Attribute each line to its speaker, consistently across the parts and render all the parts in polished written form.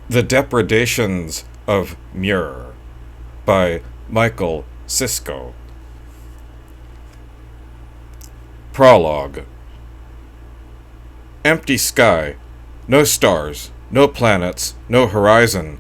Speaker 1: The Depredations of Muir by Cisco. Prologue. Empty sky. No stars, no planets, no horizon.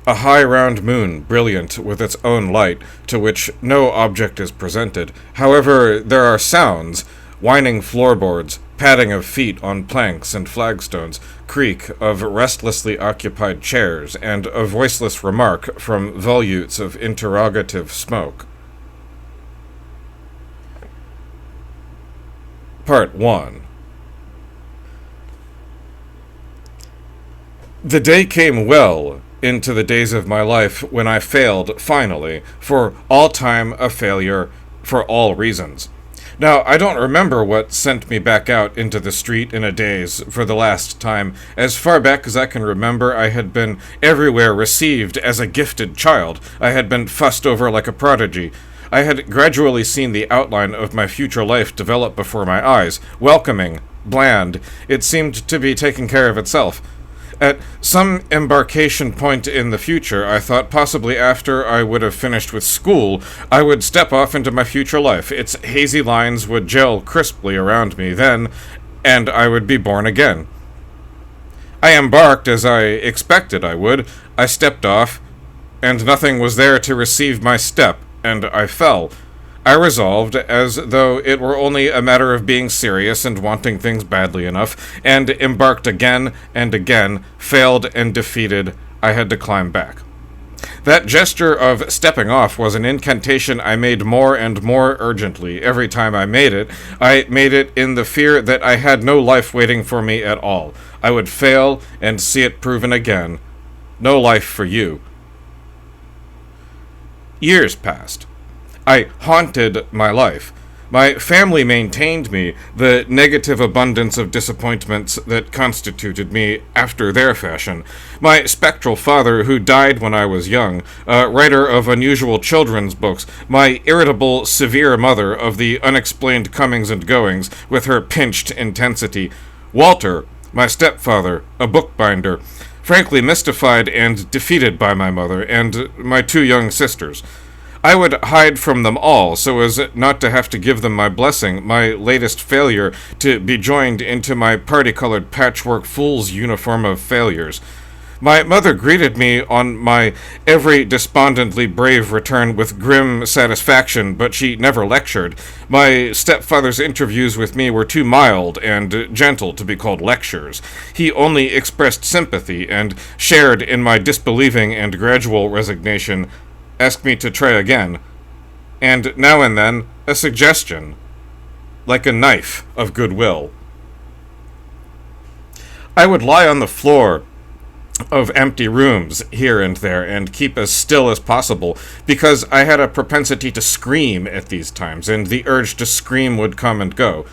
Speaker 1: A high round moon, brilliant with its own light, to which no object is presented. However, there are sounds, whining floorboards, padding of feet on planks and flagstones, creak of restlessly occupied chairs, and a voiceless remark from volutes of interrogative smoke. Part 1. The day came well into the days of my life when I failed, finally, for all time a failure, for all reasons. Now, I don't remember what sent me back out into the street in a daze for the last time. As far back as I can remember, I had been everywhere received as a gifted child. I had been fussed over like a prodigy. I had gradually seen the outline of my future life develop before my eyes, welcoming, bland. It seemed to be taking care of itself. At some embarkation point in the future, I thought possibly after I would have finished with school, I would step off into my future life. Its hazy lines would gel crisply around me then, and I would be born again. I embarked as I expected I would. I stepped off, and nothing was there to receive my step, and I fell. I resolved, as though it were only a matter of being serious and wanting things badly enough, and embarked again and again, failed and defeated. I had to climb back. That gesture of stepping off was an incantation I made more and more urgently. Every time I made it in the fear that I had no life waiting for me at all. I would fail and see it proven again. No life for you. Years passed. I haunted my life. My family maintained me, the negative abundance of disappointments that constituted me after their fashion. My spectral father, who died when I was young, a writer of unusual children's books. My irritable, severe mother of the unexplained comings and goings, with her pinched intensity. Walter, my stepfather, a bookbinder, frankly mystified and defeated by my mother, and my two young sisters. I would hide from them all, so as not to have to give them my blessing, my latest failure, to be joined into my party-colored patchwork fool's uniform of failures. My mother greeted me on my every despondently brave return with grim satisfaction, but she never lectured. My stepfather's interviews with me were too mild and gentle to be called lectures. He only expressed sympathy and shared in my disbelieving and gradual resignation, asked me to try again, and now and then a suggestion, like a knife of goodwill. I would lie on the floor of empty rooms here and there and keep as still as possible, because I had a propensity to scream at these times, and the urge to scream would come and go.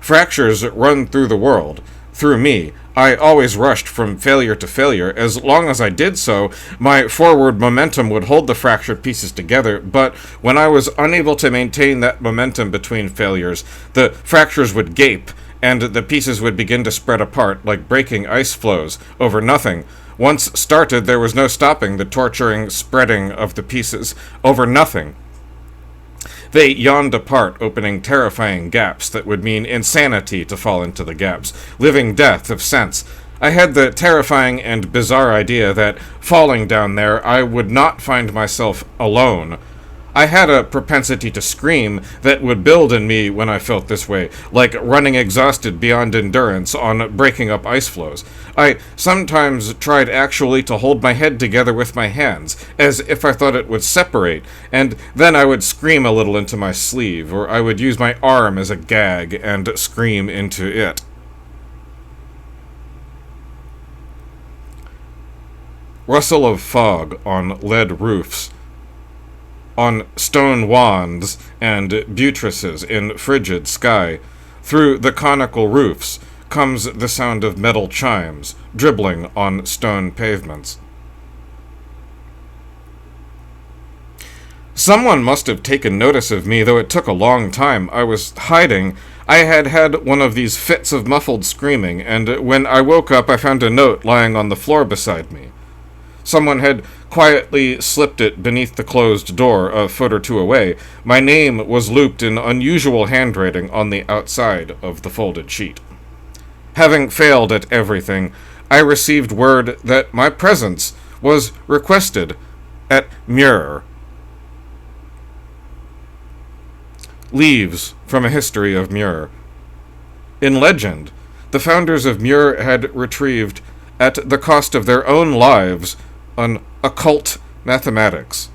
Speaker 1: Fractures run through the world, through me. I always rushed from failure to failure. As long as I did so, my forward momentum would hold the fractured pieces together, but when I was unable to maintain that momentum between failures, the fractures would gape, and the pieces would begin to spread apart like breaking ice floes over nothing. Once started, there was no stopping the torturing spreading of the pieces over nothing. They yawned apart, opening terrifying gaps that would mean insanity to fall into the gaps, living death of sense. I had the terrifying and bizarre idea that, falling down there, I would not find myself alone. I had a propensity to scream that would build in me when I felt this way, like running exhausted beyond endurance on breaking up ice floes. I sometimes tried actually to hold my head together with my hands, as if I thought it would separate, and then I would scream a little into my sleeve, or I would use my arm as a gag and scream into it. Rustle of fog on lead roofs, on stone wands and buttresses in frigid sky. Through the conical roofs comes the sound of metal chimes, dribbling on stone pavements. Someone must have taken notice of me, though it took a long time. I was hiding. I had had one of these fits of muffled screaming, and when I woke up I found a note lying on the floor beside me. Someone had quietly slipped it beneath the closed door a foot or two away. My name was looped in unusual handwriting on the outside of the folded sheet. Having failed at everything, I received word that my presence was requested at Muir. Leaves from a history of Muir. In legend, the founders of Muir had retrieved, at the cost of their own lives, an occult mathematics.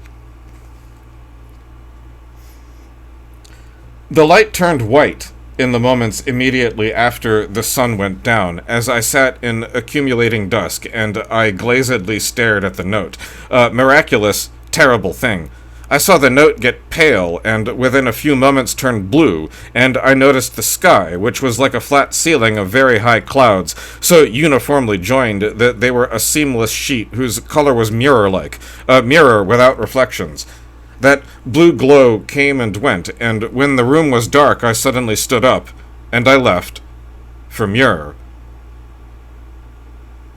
Speaker 1: The light turned white in the moments immediately after the sun went down, as I sat in accumulating dusk, and I glazedly stared at the note. A miraculous, terrible thing. I saw the note get pale, and within a few moments turn blue, and I noticed the sky, which was like a flat ceiling of very high clouds, so uniformly joined that they were a seamless sheet whose color was mirror-like, a mirror without reflections. That blue glow came and went, and when the room was dark I suddenly stood up, and I left. For Muir.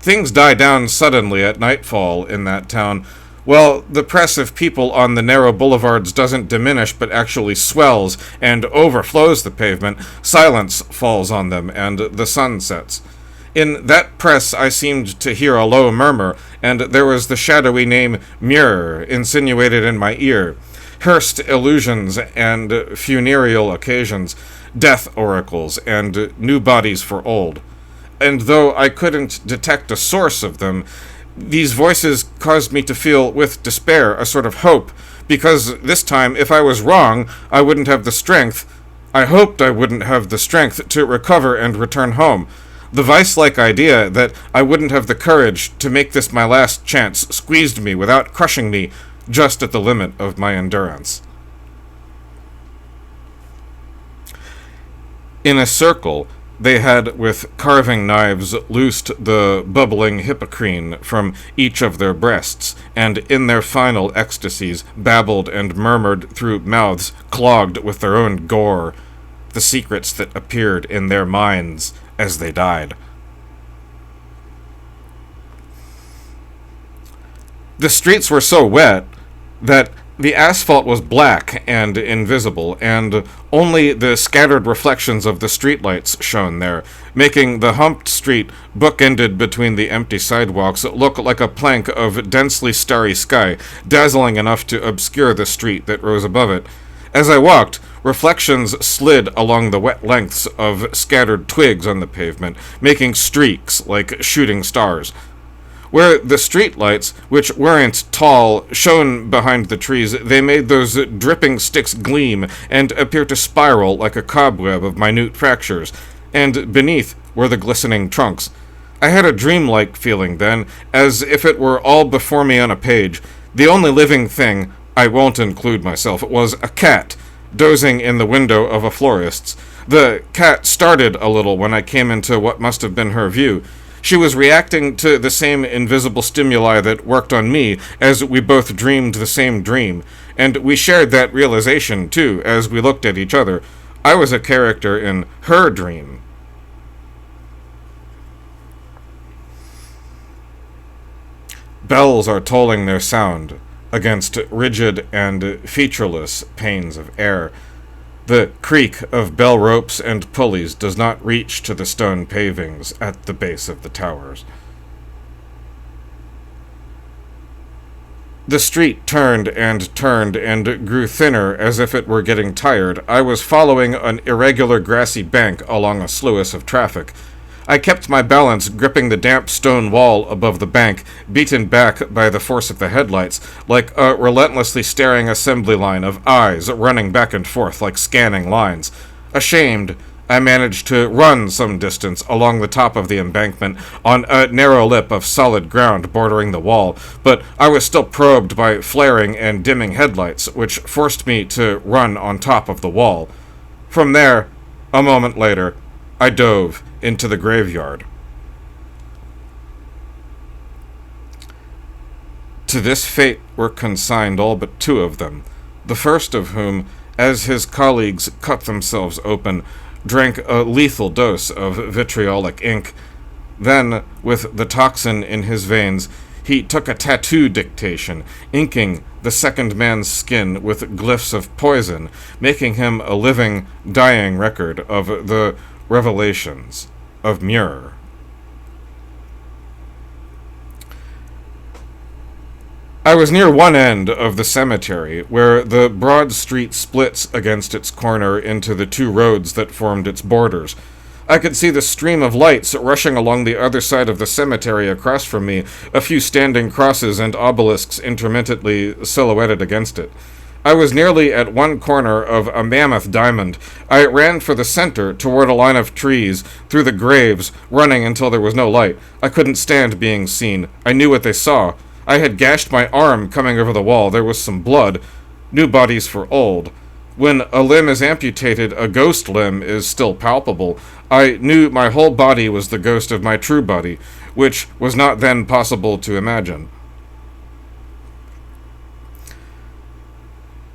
Speaker 1: Things die down suddenly at nightfall in that town. Well, the press of people on the narrow boulevards doesn't diminish but actually swells and overflows the pavement. Silence falls on them, and the sun sets. In that press I seemed to hear a low murmur, and there was the shadowy name Muir insinuated in my ear. Hearst illusions and funereal occasions, death oracles, and new bodies for old. And though I couldn't detect a source of them, these voices caused me to feel, with despair, a sort of hope, because this time, if I was wrong, I wouldn't have the strength. I hoped I wouldn't have the strength to recover and return home. The vice-like idea that I wouldn't have the courage to make this my last chance squeezed me without crushing me, just at the limit of my endurance. In a circle, they had with carving knives loosed the bubbling hippocrene from each of their breasts, and in their final ecstasies babbled and murmured through mouths clogged with their own gore, the secrets that appeared in their minds as they died. The streets were so wet that the asphalt was black and invisible, and only the scattered reflections of the streetlights shone there, making the humped street, bookended between the empty sidewalks, look like a plank of densely starry sky, dazzling enough to obscure the street that rose above it. As I walked, reflections slid along the wet lengths of scattered twigs on the pavement, making streaks like shooting stars. Where the streetlights, which weren't tall, shone behind the trees, they made those dripping sticks gleam and appear to spiral like a cobweb of minute fractures, and beneath were the glistening trunks. I had a dreamlike feeling then, as if it were all before me on a page. The only living thing, I won't include myself, was a cat, dozing in the window of a florist's. The cat started a little when I came into what must have been her view. She was reacting to the same invisible stimuli that worked on me, as we both dreamed the same dream, and we shared that realization, too, as we looked at each other. I was a character in her dream. Bells are tolling their sound against rigid and featureless panes of air. The creak of bell ropes and pulleys does not reach to the stone pavings at the base of the towers. The street turned and grew thinner as if it were getting tired. I was following an irregular grassy bank along a sluice of traffic. I kept my balance, gripping the damp stone wall above the bank, beaten back by the force of the headlights, like a relentlessly staring assembly line of eyes running back and forth like scanning lines. Ashamed, I managed to run some distance along the top of the embankment on a narrow lip of solid ground bordering the wall, but I was still probed by flaring and dimming headlights, which forced me to run on top of the wall. From there, a moment later, I dove into the graveyard. To this fate were consigned all but two of them, the first of whom, as his colleagues cut themselves open, drank a lethal dose of vitriolic ink. Then, with the toxin in his veins, he took a tattoo dictation, inking the second man's skin with glyphs of poison, making him a living, dying record of the revelations of Muir. I was near one end of the cemetery, where the broad street splits against its corner into the two roads that formed its borders. I could see the stream of lights rushing along the other side of the cemetery across from me, a few standing crosses and obelisks intermittently silhouetted against it. I was nearly at one corner of a mammoth diamond. I ran for the center, toward a line of trees, through the graves, running until there was no light. I couldn't stand being seen. I knew what they saw. I had gashed my arm coming over the wall. There was some blood. New bodies for old. When a limb is amputated, a ghost limb is still palpable. I knew my whole body was the ghost of my true body, which was not then possible to imagine.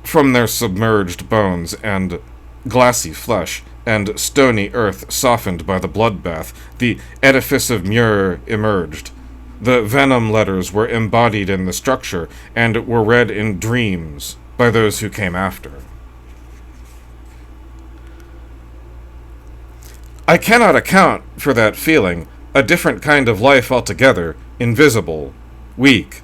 Speaker 1: From their submerged bones and glassy flesh and stony earth softened by the bloodbath, the edifice of Muir emerged. The venom letters were embodied in the structure and were read in dreams by those who came after. I cannot account for that feeling, a different kind of life altogether, invisible, weak,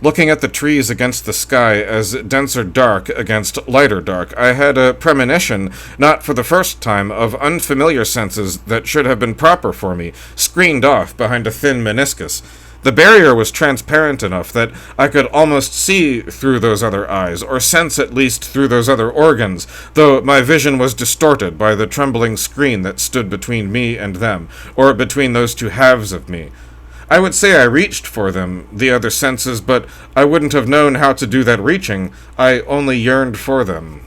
Speaker 1: looking at the trees against the sky as denser dark against lighter dark. I had a premonition, not for the first time, of unfamiliar senses that should have been proper for me, screened off behind a thin meniscus. The barrier was transparent enough that I could almost see through those other eyes, or sense at least through those other organs, though my vision was distorted by the trembling screen that stood between me and them, or between those two halves of me. I would say I reached for them, the other senses, but I wouldn't have known how to do that reaching. I only yearned for them.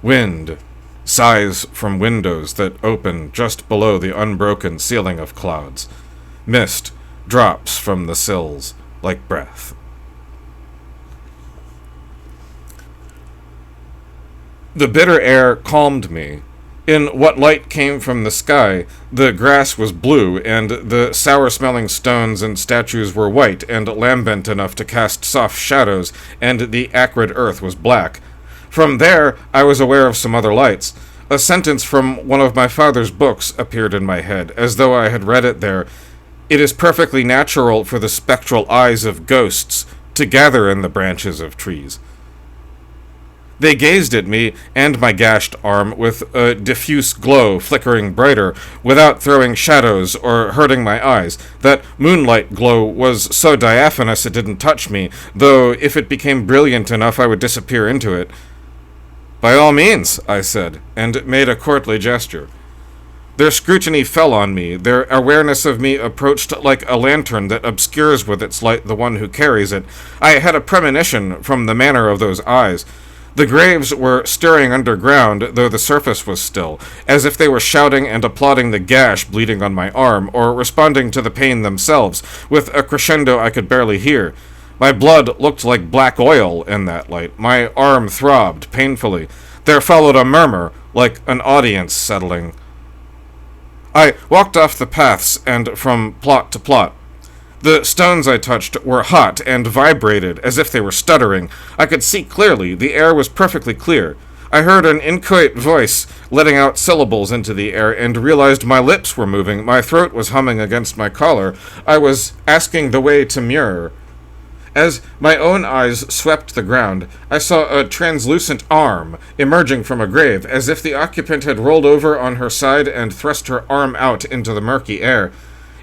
Speaker 1: Wind. Sighs from windows that open just below the unbroken ceiling of clouds. Mist drops from the sills like breath. The bitter air calmed me. In what light came from the sky, the grass was blue, and the sour-smelling stones and statues were white and lambent enough to cast soft shadows, and the acrid earth was black. From there, I was aware of some other lights. A sentence from one of my father's books appeared in my head, as though I had read it there. It is perfectly natural for the spectral eyes of ghosts to gather in the branches of trees. They gazed at me and my gashed arm with a diffuse glow flickering brighter, without throwing shadows or hurting my eyes. That moonlight glow was so diaphanous it didn't touch me, though if it became brilliant enough I would disappear into it. "By all means," I said, and made a courtly gesture. Their scrutiny fell on me. Their awareness of me approached like a lantern that obscures with its light the one who carries it. I had a premonition from the manner of those eyes. The graves were stirring underground, though the surface was still, as if they were shouting and applauding the gash bleeding on my arm, or responding to the pain themselves, with a crescendo I could barely hear. My blood looked like black oil in that light. My arm throbbed painfully. There followed a murmur, like an audience settling. I walked off the paths and from plot to plot. The stones I touched were hot and vibrated as if they were stuttering. I could see clearly. The air was perfectly clear. I heard an inchoate voice letting out syllables into the air and realized my lips were moving. My throat was humming against my collar. I was asking the way to Muir. As my own eyes swept the ground, I saw a translucent arm emerging from a grave, as if the occupant had rolled over on her side and thrust her arm out into the murky air.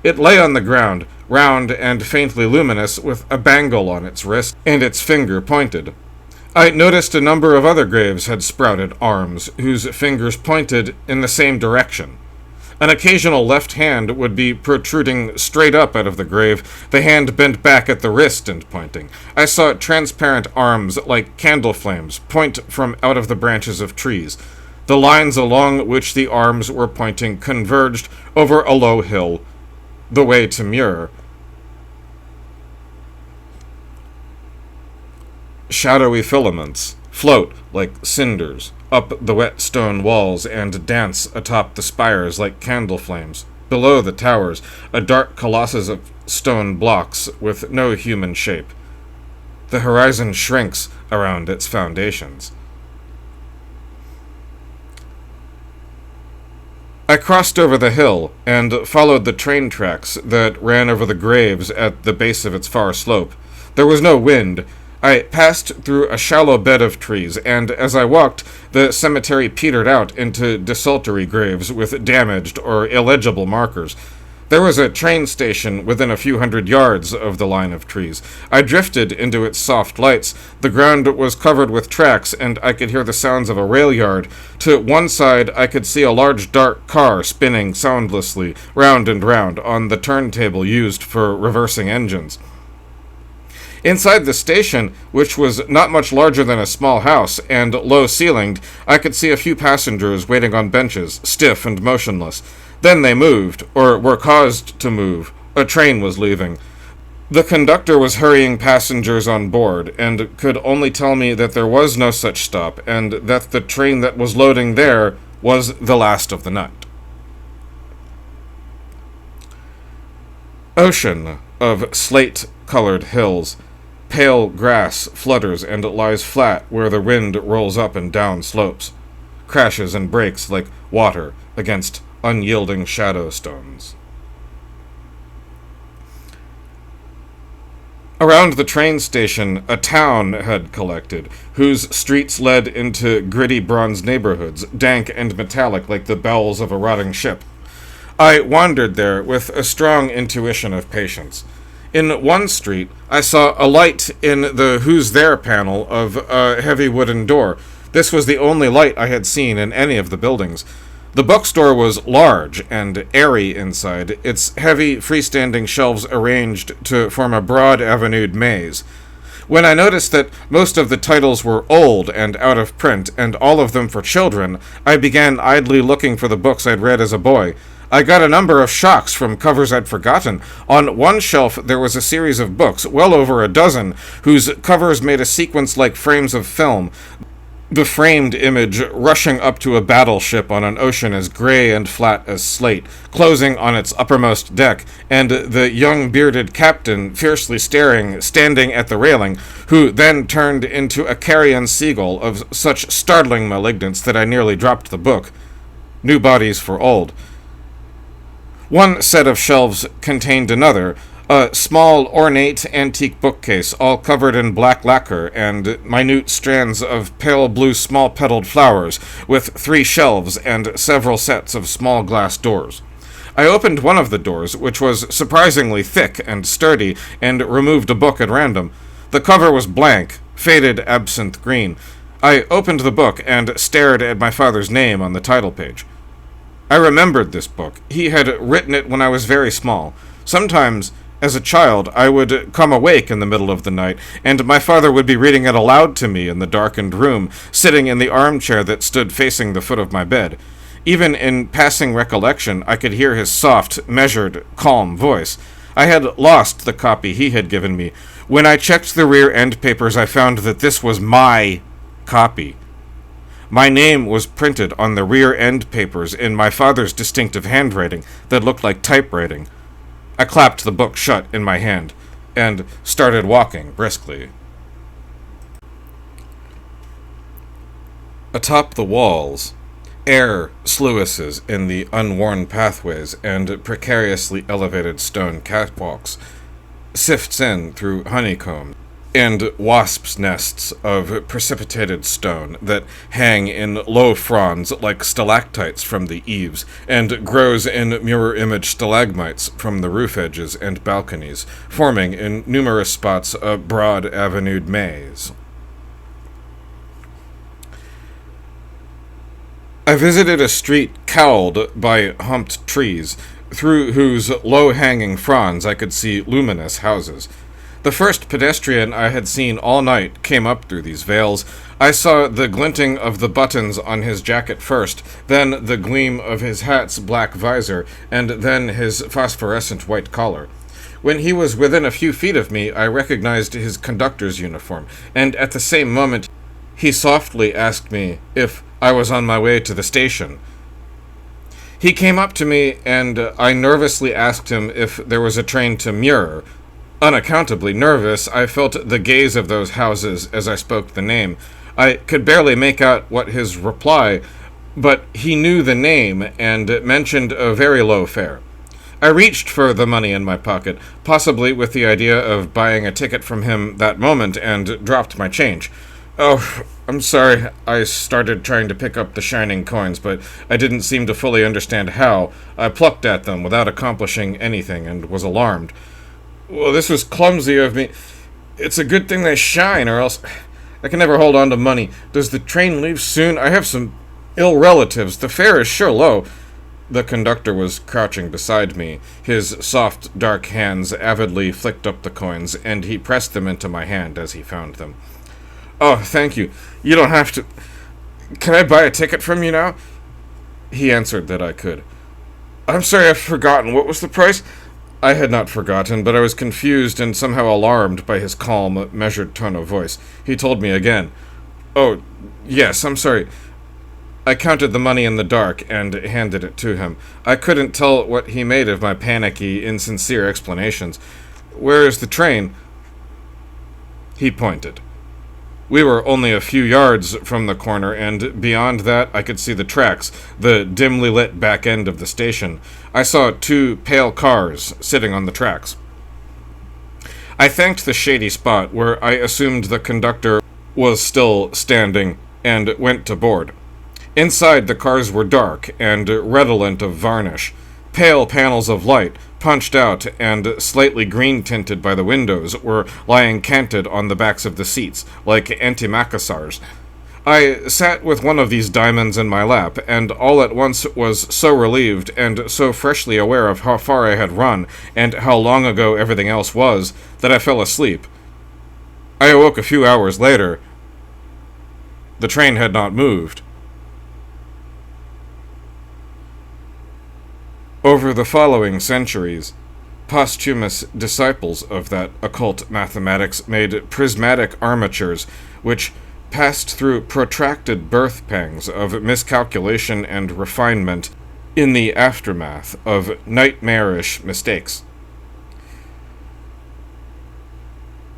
Speaker 1: It lay on the ground, round and faintly luminous, with a bangle on its wrist, and its finger pointed. I noticed a number of other graves had sprouted arms, whose fingers pointed in the same direction. An occasional left hand would be protruding straight up out of the grave, the hand bent back at the wrist and pointing. I saw transparent arms, like candle flames, point from out of the branches of trees. The lines along which the arms were pointing converged over a low hill, the way to Muir. Shadowy filaments float like cinders up the wet stone walls and dance atop the spires like candle flames. Below the towers, a dark colossus of stone blocks with no human shape. The horizon shrinks around its foundations. I crossed over the hill and followed the train tracks that ran over the graves at the base of its far slope. There was no wind. I passed through a shallow bed of trees, and as I walked, the cemetery petered out into desultory graves with damaged or illegible markers. There was a train station within a few hundred yards of the line of trees. I drifted into its soft lights. The ground was covered with tracks, and I could hear the sounds of a rail yard. To one side, I could see a large dark car spinning soundlessly round and round on the turntable used for reversing engines. Inside the station, which was not much larger than a small house and low-ceilinged, I could see a few passengers waiting on benches, stiff and motionless. Then they moved, or were caused to move. A train was leaving. The conductor was hurrying passengers on board, and could only tell me that there was no such stop, and that the train that was loading there was the last of the night. Ocean of slate-colored hills. Pale grass flutters and lies flat where the wind rolls up and down slopes, crashes and breaks like water against unyielding shadow stones. Around the train station, a town had collected, whose streets led into gritty bronze neighborhoods, dank and metallic like the bowels of a rotting ship. I wandered there with a strong intuition of patience. In one street, I saw a light in the Who's There panel of a heavy wooden door. This was the only light I had seen in any of the buildings. The bookstore was large and airy inside, its heavy, freestanding shelves arranged to form a broad avenued maze. When I noticed that most of the titles were old and out of print, and all of them for children, I began idly looking for the books I'd read as a boy. I got a number of shocks from covers I'd forgotten. On one shelf there was a series of books, well over a dozen, whose covers made a sequence like frames of film. The framed image rushing up to a battleship on an ocean as gray and flat as slate, closing on its uppermost deck, and the young bearded captain fiercely staring, standing at the railing, who then turned into a carrion seagull of such startling malignance that I nearly dropped the book. New Bodies for Old. One set of shelves contained another, a small, ornate, antique bookcase, all covered in black lacquer and minute strands of pale blue small-petaled flowers, with 3 shelves and several sets of small glass doors. I opened one of the doors, which was surprisingly thick and sturdy, and removed a book at random. The cover was blank, faded absinthe green. I opened the book and stared at my father's name on the title page. I remembered this book. He had written it when I was very small. Sometimes, as a child, I would come awake in the middle of the night, and my father would be reading it aloud to me in the darkened room, sitting in the armchair that stood facing the foot of my bed. Even in passing recollection, I could hear his soft, measured, calm voice. I had lost the copy he had given me. When I checked the rear end papers, I found that this was my copy. My name was printed on the rear end papers in my father's distinctive handwriting that looked like typewriting. I clapped the book shut in my hand and started walking briskly. Atop the walls, air sluices in the unworn pathways and precariously elevated stone catwalks sifts in through honeycombs and wasps' nests of precipitated stone that hang in low fronds like stalactites from the eaves, and grows in mirror-image stalagmites from the roof edges and balconies, forming in numerous spots a broad avenued maze. I visited a street cowled by humped trees, through whose low-hanging fronds I could see luminous houses. The first pedestrian I had seen all night came up through these veils. I saw the glinting of the buttons on his jacket first, then the gleam of his hat's black visor, and then his phosphorescent white collar. When he was within a few feet of me, I recognized his conductor's uniform, and at the same moment he softly asked me if I was on my way to the station. He came up to me, and I nervously asked him if there was a train to Muir. Unaccountably nervous, I felt the gaze of those houses as I spoke the name. I could barely make out what his reply, but he knew the name and mentioned a very low fare. I reached for the money in my pocket, possibly with the idea of buying a ticket from him that moment, and dropped my change. Oh, I'm sorry. I started trying to pick up the shining coins, but I didn't seem to fully understand how. I plucked at them without accomplishing anything and was alarmed. Well, this was clumsy of me. It's a good thing they shine, or else I can never hold on to money. Does the train leave soon? I have some ill relatives. The fare is sure low. The conductor was crouching beside me. His soft, dark hands avidly flicked up the coins, and he pressed them into my hand as he found them. Oh, thank you. You don't have to... Can I buy a ticket from you now? He answered that I could. I'm sorry, I've forgotten. What was the price? I had not forgotten, but I was confused and somehow alarmed by his calm, measured tone of voice. He told me again. Oh, yes, I'm sorry. I counted the money in the dark and handed it to him. I couldn't tell what he made of my panicky, insincere explanations. Where is the train? He pointed. We were only a few yards from the corner, and beyond that I could see the tracks, the dimly lit back end of the station. I saw 2 pale cars sitting on the tracks. I thanked the shady spot where I assumed the conductor was still standing, and went to board. Inside, the cars were dark and redolent of varnish. Pale panels of light, punched out and slightly green-tinted by the windows, were lying canted on the backs of the seats, like antimacassars. I sat with one of these diamonds in my lap, and all at once was so relieved and so freshly aware of how far I had run and how long ago everything else was, that I fell asleep. I awoke a few hours later. The train had not moved. Over the following centuries, posthumous disciples of that occult mathematics made prismatic armatures which passed through protracted birth pangs of miscalculation and refinement in the aftermath of nightmarish mistakes.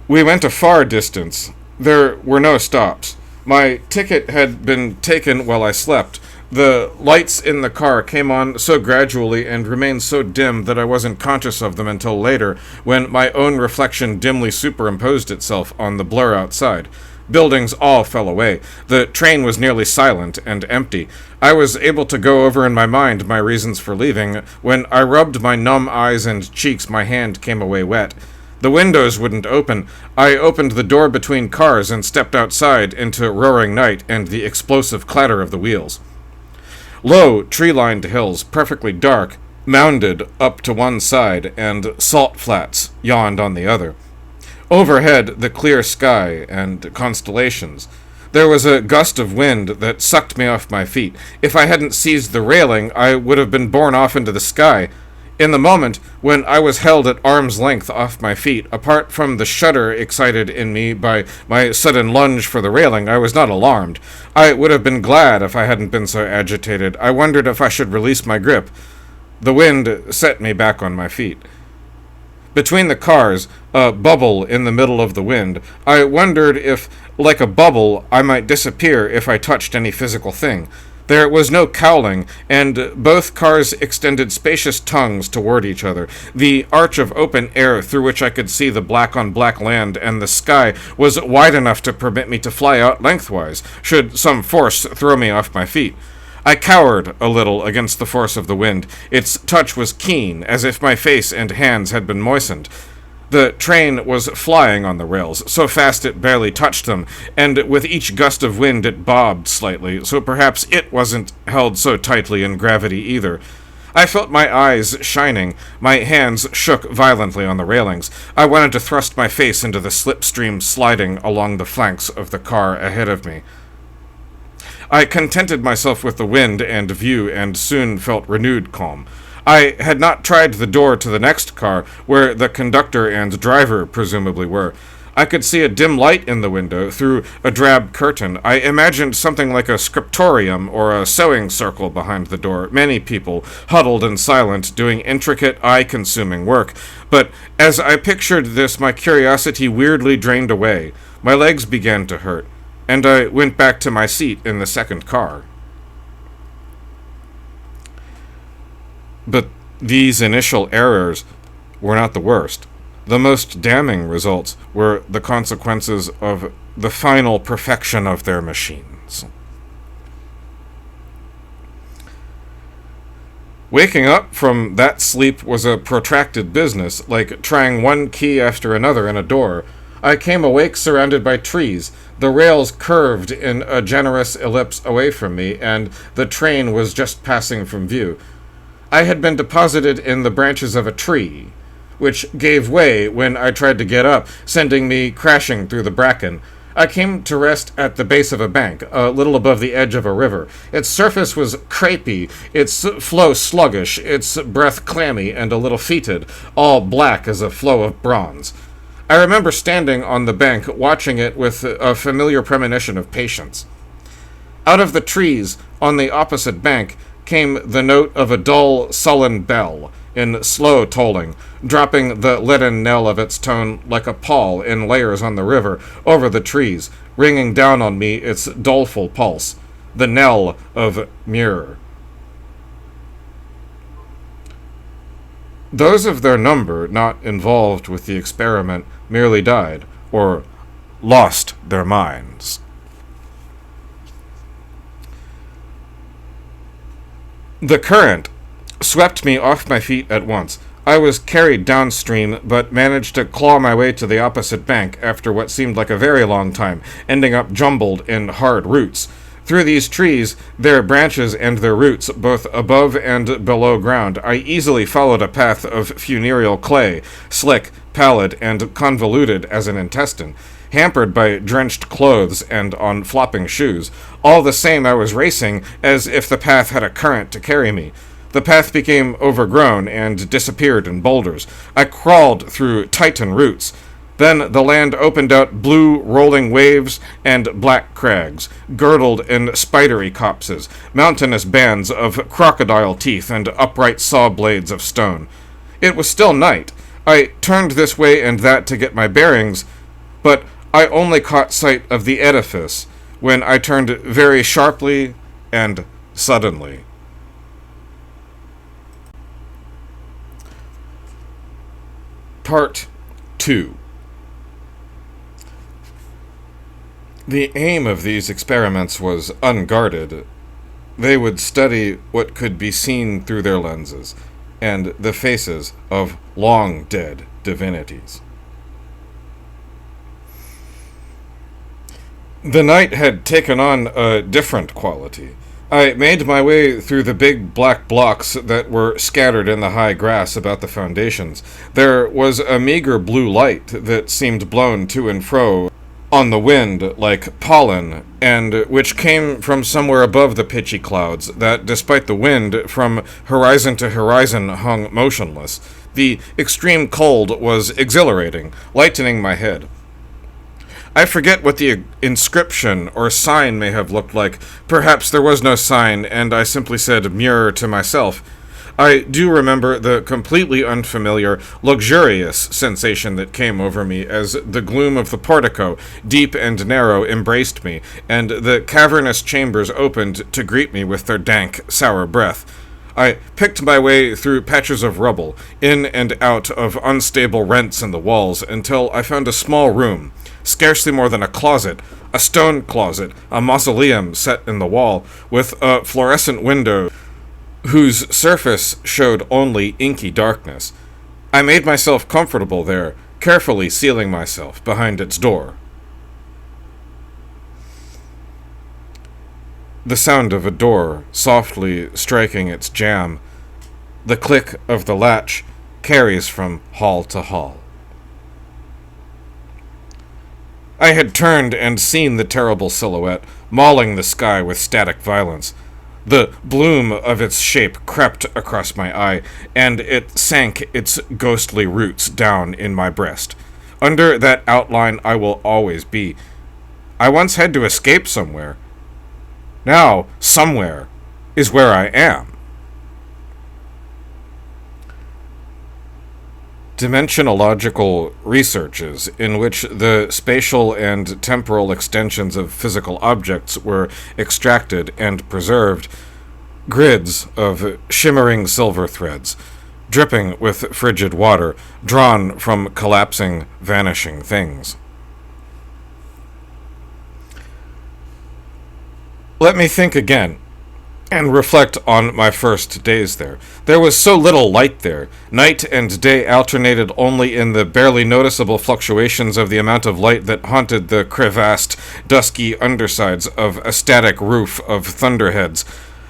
Speaker 1: We went a far distance. There were no stops. My ticket had been taken while I slept. The lights in the car came on so gradually and remained so dim that I wasn't conscious of them until later, when my own reflection dimly superimposed itself on the blur outside. Buildings all fell away. The train was nearly silent and empty. I was able to go over in my mind my reasons for leaving. When I rubbed my numb eyes and cheeks, my hand came away wet. The windows wouldn't open. I opened the door between cars and stepped outside into roaring night and the explosive clatter of the wheels. Low, tree-lined hills, perfectly dark, mounded up to one side, and salt flats yawned on the other. Overhead, the clear sky and constellations. There was a gust of wind that sucked me off my feet. If I hadn't seized the railing, I would have been borne off into the sky. In the moment when I was held at arm's length off my feet, apart from the shudder excited in me by my sudden lunge for the railing, I was not alarmed. I would have been glad if I hadn't been so agitated. I wondered if I should release my grip. The wind set me back on my feet. Between the cars, a bubble in the middle of the wind, I wondered if, like a bubble, I might disappear if I touched any physical thing. There was no cowling, and both cars extended spacious tongues toward each other. The arch of open air through which I could see the black-on-black land and the sky was wide enough to permit me to fly out lengthwise, should some force throw me off my feet. I cowered a little against the force of the wind. Its touch was keen, as if my face and hands had been moistened. The train was flying on the rails, so fast it barely touched them, and with each gust of wind it bobbed slightly, so perhaps it wasn't held so tightly in gravity either. I felt my eyes shining. My hands shook violently on the railings. I wanted to thrust my face into the slipstream sliding along the flanks of the car ahead of me. I contented myself with the wind and view, and soon felt renewed calm. I had not tried the door to the next car, where the conductor and driver presumably were. I could see a dim light in the window through a drab curtain. I imagined something like a scriptorium or a sewing circle behind the door, many people huddled and silent, doing intricate, eye-consuming work. But as I pictured this, my curiosity weirdly drained away. My legs began to hurt, and I went back to my seat in the second car. But these initial errors were not the worst. The most damning results were the consequences of the final perfection of their machines. Waking up from that sleep was a protracted business, like trying one key after another in a door. I came awake surrounded by trees. The rails curved in a generous ellipse away from me, and the train was just passing from view. I had been deposited in the branches of a tree, which gave way when I tried to get up, sending me crashing through the bracken. I came to rest at the base of a bank, a little above the edge of a river. Its surface was crepey, its flow sluggish, its breath clammy and a little fetid, all black as a flow of bronze. I remember standing on the bank, watching it with a familiar premonition of patience. Out of the trees on the opposite bank came the note of a dull, sullen bell, in slow tolling, dropping the leaden knell of its tone like a pall in layers on the river, over the trees, ringing down on me its doleful pulse, the knell of Muir. Those of their number not involved with the experiment merely died, or lost their minds. The current swept me off my feet at once. I was carried downstream, but managed to claw my way to the opposite bank after what seemed like a very long time, ending up jumbled in hard roots. Through these trees, their branches and their roots, both above and below ground, I easily followed a path of funereal clay, slick, pallid, and convoluted as an intestine, hampered by drenched clothes and on flopping shoes. All the same, I was racing as if the path had a current to carry me. The path became overgrown and disappeared in boulders. I crawled through Titan roots. Then the land opened out blue rolling waves and black crags, girdled in spidery copses, mountainous bands of crocodile teeth and upright saw blades of stone. It was still night. I turned this way and that to get my bearings, but I only caught sight of the edifice when I turned very sharply and suddenly. Part 2. The aim of these experiments was unguarded. They would study what could be seen through their lenses, and the faces of long-dead divinities. The night had taken on a different quality. I made my way through the big black blocks that were scattered in the high grass about the foundations. There was a meager blue light that seemed blown to and fro on the wind like pollen, and which came from somewhere above the pitchy clouds that, despite the wind, from horizon to horizon hung motionless. The extreme cold was exhilarating, lightening my head. I forget what the inscription or sign may have looked like. Perhaps there was no sign, and I simply said Muir to myself. I do remember the completely unfamiliar, luxurious sensation that came over me as the gloom of the portico, deep and narrow, embraced me, and the cavernous chambers opened to greet me with their dank, sour breath. I picked my way through patches of rubble, in and out of unstable rents in the walls, until I found a small room, scarcely more than a closet, a stone closet, a mausoleum set in the wall, with a fluorescent window whose surface showed only inky darkness. I made myself comfortable there, carefully sealing myself behind its door. The sound of a door softly striking its jamb, the click of the latch, carries from hall to hall. I had turned and seen the terrible silhouette, mauling the sky with static violence. The bloom of its shape crept across my eye, and it sank its ghostly roots down in my breast. Under that outline I will always be. I once had to escape somewhere. Now, somewhere is where I am. Dimensionological researches, in which the spatial and temporal extensions of physical objects were extracted and preserved, grids of shimmering silver threads, dripping with frigid water, drawn from collapsing, vanishing things. Let me think again, and reflect on my first days there. There was so little light there. Night and day alternated only in the barely noticeable fluctuations of the amount of light that haunted the crevassed, dusky undersides of a static roof of thunderheads.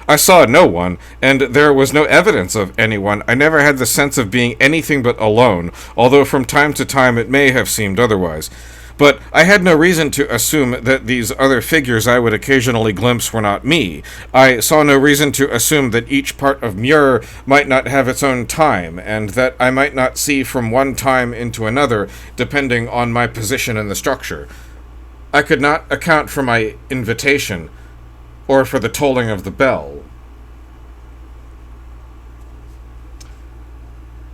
Speaker 1: I saw no one, and there was no evidence of anyone. I never had the sense of being anything but alone, although from time to time it may have seemed otherwise. But I had no reason to assume that these other figures I would occasionally glimpse were not me. I saw no reason to assume that each part of Muir might not have its own time, and that I might not see from one time into another, depending on my position in the structure. I could not account for my invitation, or for the tolling of the bell.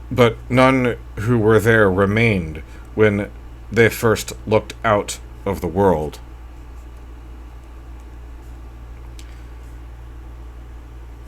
Speaker 1: But none who were there remained when they first looked out of the world.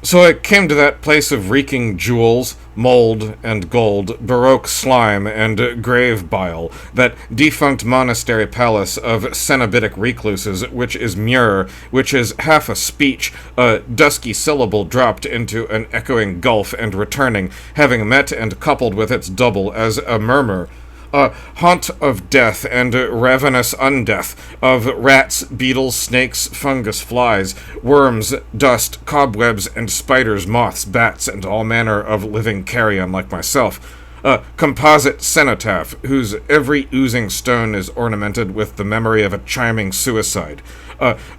Speaker 1: So I came to that place of reeking jewels, mold and gold, baroque slime and grave bile, that defunct monastery palace of cenobitic recluses, which is Muir, which is half a speech, a dusky syllable dropped into an echoing gulf and returning, having met and coupled with its double as a murmur. A haunt of death and ravenous undeath, of rats, beetles, snakes, fungus, flies, worms, dust, cobwebs, and spiders, moths, bats, and all manner of living carrion like myself. A composite cenotaph, whose every oozing stone is ornamented with the memory of a chiming suicide,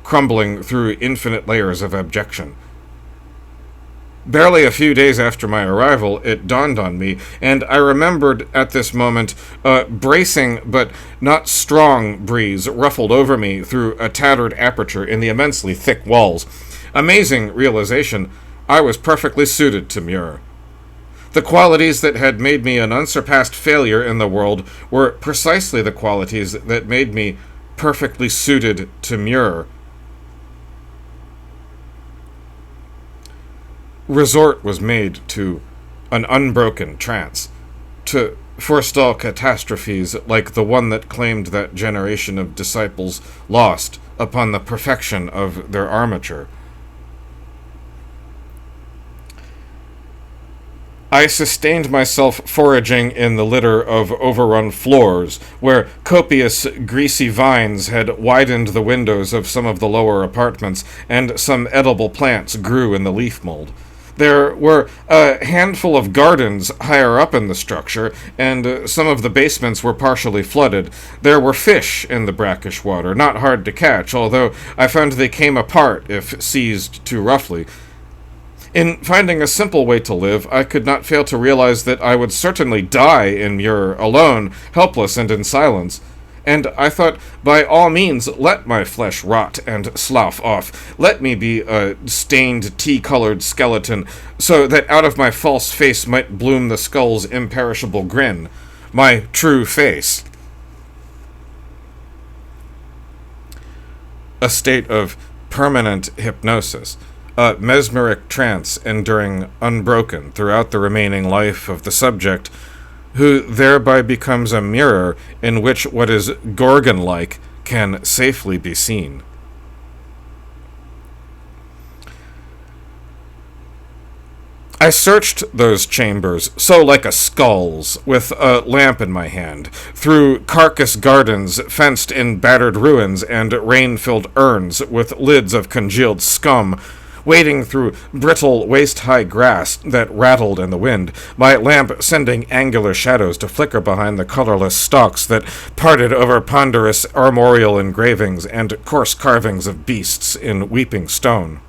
Speaker 1: crumbling through infinite layers of abjection. Barely a few days after my arrival, it dawned on me, and I remembered at this moment a bracing but not strong breeze ruffled over me through a tattered aperture in the immensely thick walls. Amazing realization, I was perfectly suited to Muir. The qualities that had made me an unsurpassed failure in the world were precisely the qualities that made me perfectly suited to Muir. Resort was made to an unbroken trance, to forestall catastrophes like the one that claimed that generation of disciples lost upon the perfection of their armature. I sustained myself foraging in the litter of overrun floors, where copious, greasy vines had widened the windows of some of the lower apartments, and some edible plants grew in the leaf mold. There were a handful of gardens higher up in the structure, and some of the basements were partially flooded. There were fish in the brackish water, not hard to catch, although I found they came apart if seized too roughly. In finding a simple way to live, I could not fail to realize that I would certainly die in Muir, alone, helpless and in silence. And I thought, by all means, let my flesh rot and slough off. Let me be a stained, tea-colored skeleton, so that out of my false face might bloom the skull's imperishable grin. My true face. A state of permanent hypnosis. A mesmeric trance enduring unbroken throughout the remaining life of the subject, who thereby becomes a mirror in which what is Gorgon-like can safely be seen. I searched those chambers, so like a skull's, with a lamp in my hand, through carcass gardens fenced in battered ruins and rain-filled urns with lids of congealed scum, wading through brittle, waist-high grass that rattled in the wind, my lamp sending angular shadows to flicker behind the colorless stalks that parted over ponderous armorial engravings and coarse carvings of beasts in weeping stone.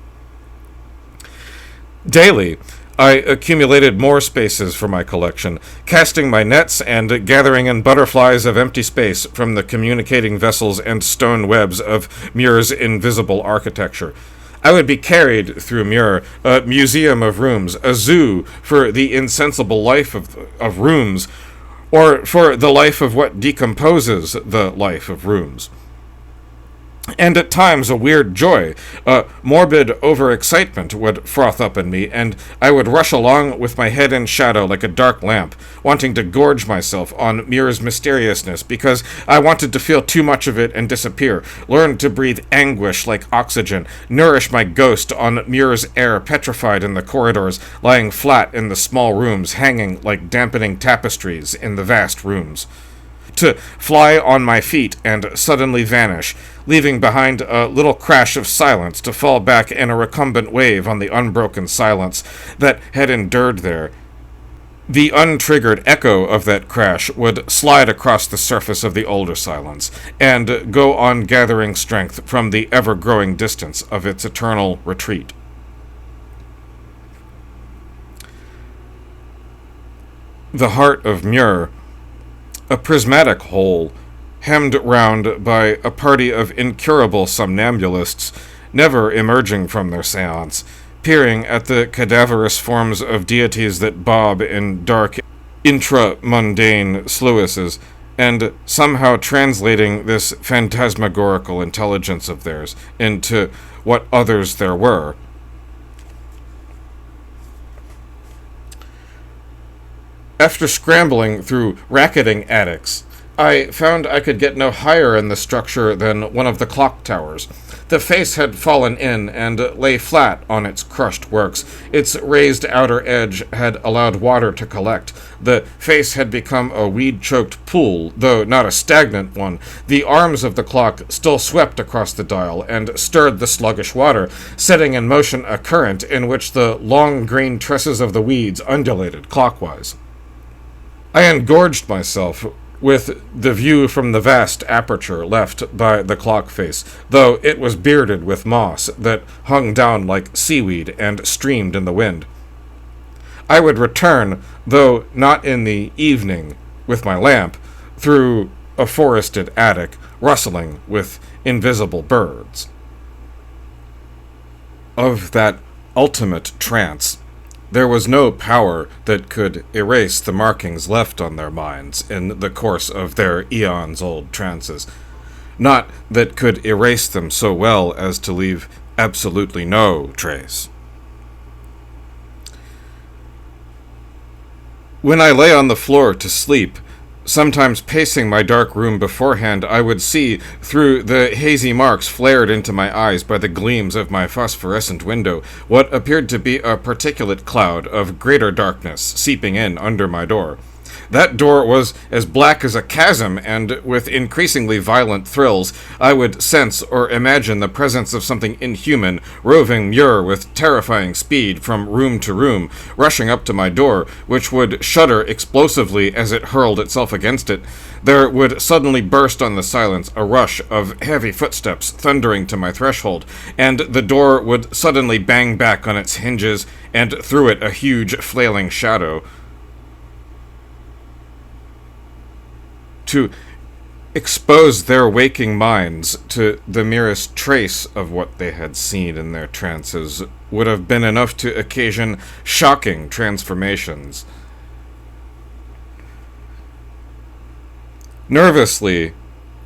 Speaker 1: Daily, I accumulated more spaces for my collection, casting my nets and gathering in butterflies of empty space from the communicating vessels and stone webs of Muir's invisible architecture. I would be carried through Muir, a museum of rooms, a zoo for the insensible life of rooms, or for the life of what decomposes the life of rooms. And at times a weird joy, a morbid overexcitement would froth up in me, and I would rush along with my head in shadow like a dark lamp, wanting to gorge myself on Muir's mysteriousness, because I wanted to feel too much of it and disappear, learn to breathe anguish like oxygen, nourish my ghost on Muir's air petrified in the corridors, lying flat in the small rooms, hanging like dampening tapestries in the vast rooms. To fly on my feet and suddenly vanish, leaving behind a little crash of silence to fall back in a recumbent wave on the unbroken silence that had endured there. The untriggered echo of that crash would slide across the surface of the older silence, and go on gathering strength from the ever-growing distance of its eternal retreat. The heart of Muir, a prismatic hole, hemmed round by a party of incurable somnambulists, never emerging from their seance, peering at the cadaverous forms of deities that bob in dark, intra-mundane sluices, and somehow translating this phantasmagorical intelligence of theirs into what others there were. After scrambling through racketing attics, I found I could get no higher in the structure than one of the clock towers. The face had fallen in and lay flat on its crushed works. Its raised outer edge had allowed water to collect. The face had become a weed-choked pool, though not a stagnant one. The arms of the clock still swept across the dial and stirred the sluggish water, setting in motion a current in which the long green tresses of the weeds undulated clockwise. I engorged myself with the view from the vast aperture left by the clock face, though it was bearded with moss that hung down like seaweed and streamed in the wind. I would return, though not in the evening, with my lamp, through a forested attic, rustling with invisible birds. Of that ultimate trance, there was no power that could erase the markings left on their minds in the course of their eons-old trances. Not that could erase them so well as to leave absolutely no trace. When I lay on the floor to sleep, sometimes pacing my dark room beforehand, I would see, through the hazy marks flared into my eyes by the gleams of my phosphorescent window, what appeared to be a particulate cloud of greater darkness seeping in under my door. That door was as black as a chasm, and with increasingly violent thrills, I would sense or imagine the presence of something inhuman, roving Muir with terrifying speed from room to room, rushing up to my door, which would shudder explosively as it hurled itself against it. There would suddenly burst on the silence a rush of heavy footsteps thundering to my threshold, and the door would suddenly bang back on its hinges, and through it a huge flailing shadow. To expose their waking minds to the merest trace of what they had seen in their trances would have been enough to occasion shocking transformations. Nervously,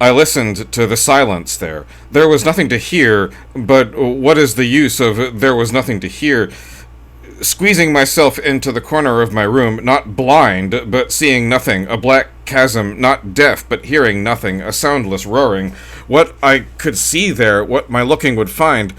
Speaker 1: I listened to the silence there. There was nothing to hear, but what is the use of there was nothing to hear? Squeezing myself into the corner of my room, not blind, but seeing nothing, a black chasm, not deaf, but hearing nothing, a soundless roaring. What I could see there, what my looking would find,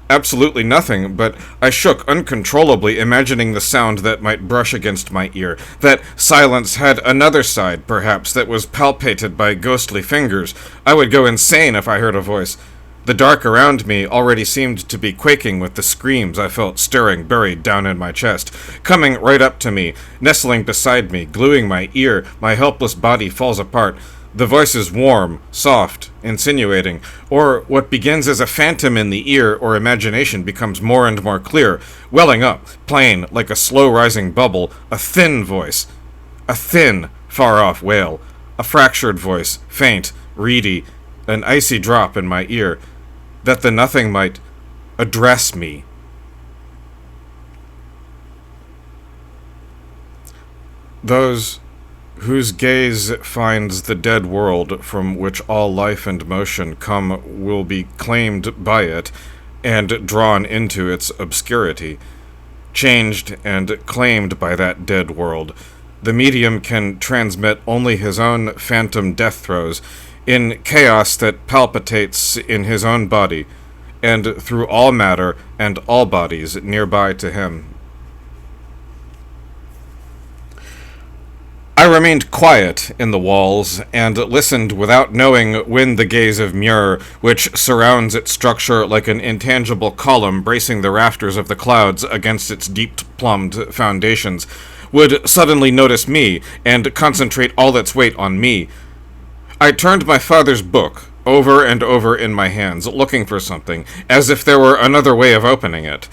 Speaker 1: absolutely nothing, but I shook uncontrollably, imagining the sound that might brush against my ear. That silence had another side, perhaps, that was palpated by ghostly fingers. I would go insane if I heard a voice. The dark around me already seemed to be quaking with the screams I felt stirring buried down in my chest, coming right up to me, nestling beside me, gluing my ear. My helpless body falls apart. The voice is warm, soft, insinuating, or what begins as a phantom in the ear or imagination becomes more and more clear, welling up, plain, like a slow-rising bubble, a thin voice. A thin, far-off wail. A fractured voice, faint, reedy, an icy drop in my ear, that the nothing might address me. Those whose gaze finds the dead world from which all life and motion come will be claimed by it and drawn into its obscurity, changed and claimed by that dead world. The medium can transmit only his own phantom death throes in chaos that palpitates in his own body and through all matter and all bodies nearby to him. I remained quiet in the walls, and listened without knowing when the gaze of Muir, which surrounds its structure like an intangible column bracing the rafters of the clouds against its deep-plumbed foundations, would suddenly notice me, and concentrate all its weight on me. I turned my father's book over and over in my hands, looking for something, as if there were another way of opening it.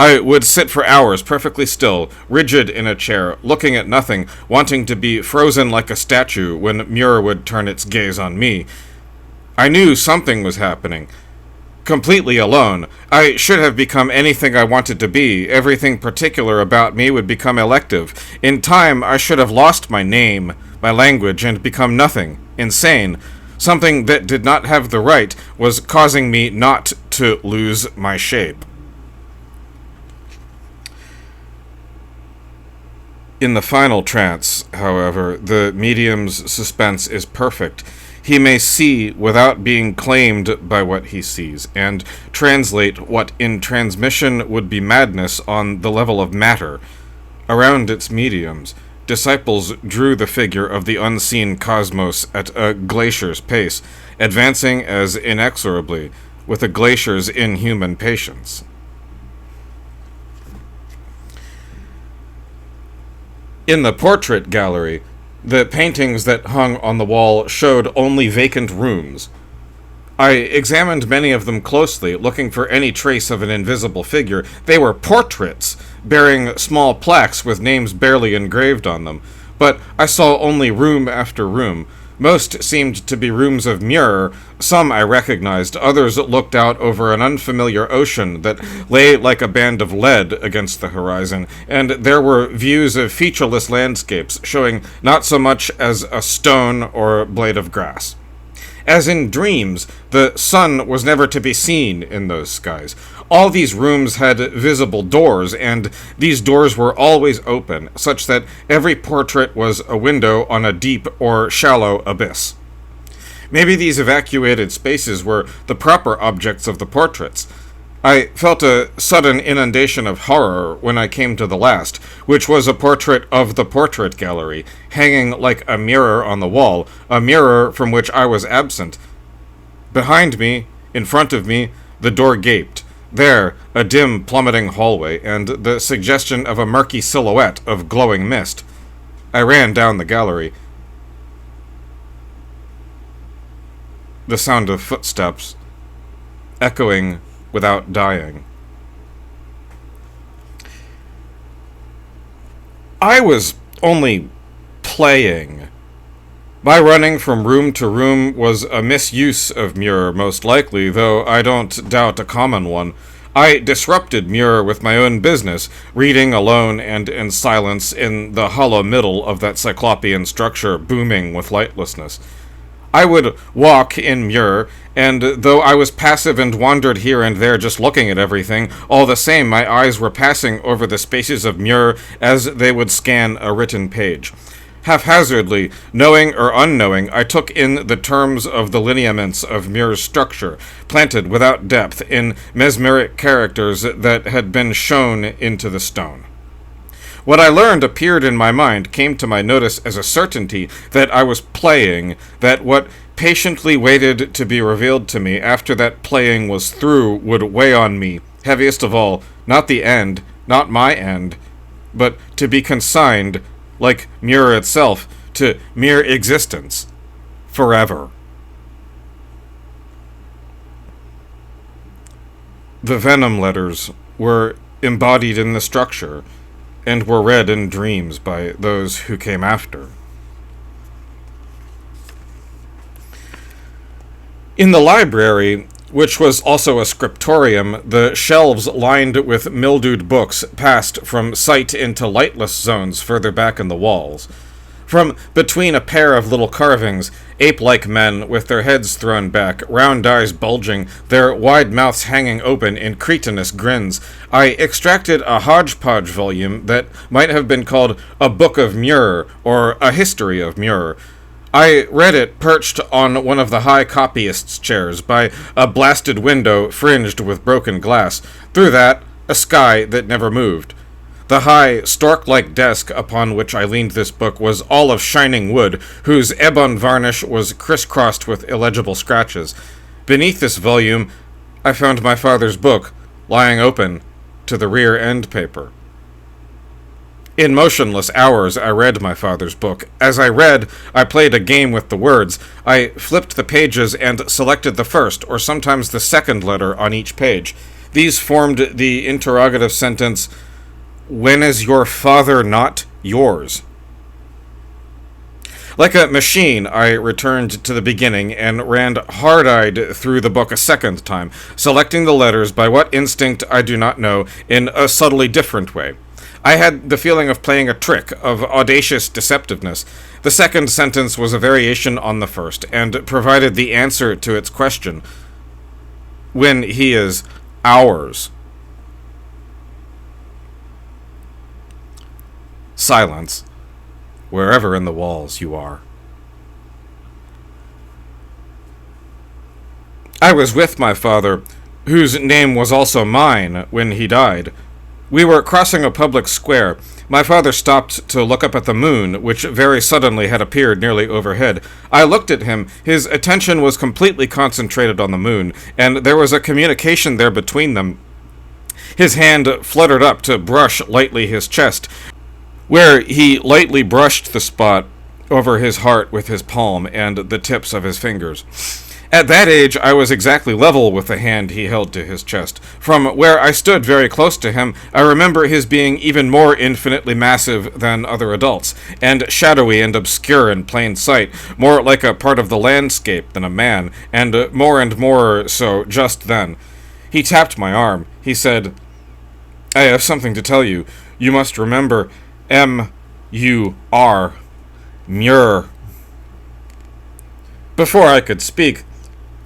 Speaker 1: I would sit for hours perfectly still, rigid in a chair, looking at nothing, wanting to be frozen like a statue when Muir would turn its gaze on me. I knew something was happening. Completely alone, I should have become anything I wanted to be. Everything particular about me would become elective. In time, I should have lost my name, my language, and become nothing, insane. Something that did not have the right was causing me not to lose my shape. In the final trance, however, the medium's suspense is perfect. He may see without being claimed by what he sees, and translate what in transmission would be madness on the level of matter. Around its mediums, disciples drew the figure of the unseen cosmos at a glacier's pace, advancing as inexorably, with a glacier's inhuman patience. In the portrait gallery, the paintings that hung on the wall showed only vacant rooms. I examined many of them closely, looking for any trace of an invisible figure. They were portraits, bearing small plaques with names barely engraved on them, but I saw only room after room. Most seemed to be rooms of mirror. Some I recognized, others looked out over an unfamiliar ocean that lay like a band of lead against the horizon, and there were views of featureless landscapes, showing not so much as a stone or blade of grass. As in dreams, the sun was never to be seen in those skies. All these rooms had visible doors, and these doors were always open, such that every portrait was a window on a deep or shallow abyss. Maybe these evacuated spaces were the proper objects of the portraits. I felt a sudden inundation of horror when I came to the last, which was a portrait of the portrait gallery, hanging like a mirror on the wall, a mirror from which I was absent. Behind me, in front of me, the door gaped. There, a dim, plummeting hallway, and the suggestion of a murky silhouette of glowing mist. I ran down the gallery. The sound of footsteps, echoing without dying. I was only playing. My running from room to room was a misuse of Muir, most likely, though I don't doubt a common one. I disrupted Muir with my own business, reading alone and in silence in the hollow middle of that cyclopean structure booming with lightlessness. I would walk in Muir, and though I was passive and wandered here and there just looking at everything, all the same my eyes were passing over the spaces of Muir as they would scan a written page. Haphazardly, knowing or unknowing, I took in the terms of the lineaments of Muir's structure, planted without depth in mesmeric characters that had been shown into the stone. What I learned appeared in my mind, came to my notice as a certainty that I was playing, that what patiently waited to be revealed to me after that playing was through would weigh on me, heaviest of all, not the end, not my end, but to be consigned, like Muir itself, to mere existence, forever. The venom letters were embodied in the structure, and were read in dreams by those who came after. In the library, which was also a scriptorium, the shelves lined with mildewed books passed from sight into lightless zones further back in the walls. From between a pair of little carvings, ape-like men with their heads thrown back, round eyes bulging, their wide mouths hanging open in cretinous grins, I extracted a hodgepodge volume that might have been called A Book of Muir, or A History of Muir. I read it perched on one of the high copyists' chairs by a blasted window fringed with broken glass. Through that, a sky that never moved. The high, stork-like desk upon which I leaned this book was all of shining wood, whose ebon varnish was crisscrossed with illegible scratches. Beneath this volume, I found my father's book, lying open to the rear end paper. In motionless hours, I read my father's book. As I read, I played a game with the words. I flipped the pages and selected the first, or sometimes the second letter on each page. These formed the interrogative sentence, "When is your father not yours?" Like a machine, I returned to the beginning and ran hard-eyed through the book a second time, selecting the letters by what instinct I do not know, in a subtly different way. I had the feeling of playing a trick, of audacious deceptiveness. The second sentence was a variation on the first, and provided the answer to its question. When he is ours. Silence, wherever in the walls you are. I was with my father, whose name was also mine, when he died. We were crossing a public square. My father stopped to look up at the moon, which very suddenly had appeared nearly overhead. I looked at him. His attention was completely concentrated on the moon, and there was a communication there between them. His hand fluttered up to brush lightly his chest, where he lightly brushed the spot over his heart with his palm and the tips of his fingers. At that age, I was exactly level with the hand he held to his chest. From where I stood very close to him, I remember his being even more infinitely massive than other adults, and shadowy and obscure in plain sight, more like a part of the landscape than a man, and more so just then. He tapped my arm. He said, "I have something to tell you. You must remember M-U-R. Muir." Before I could speak,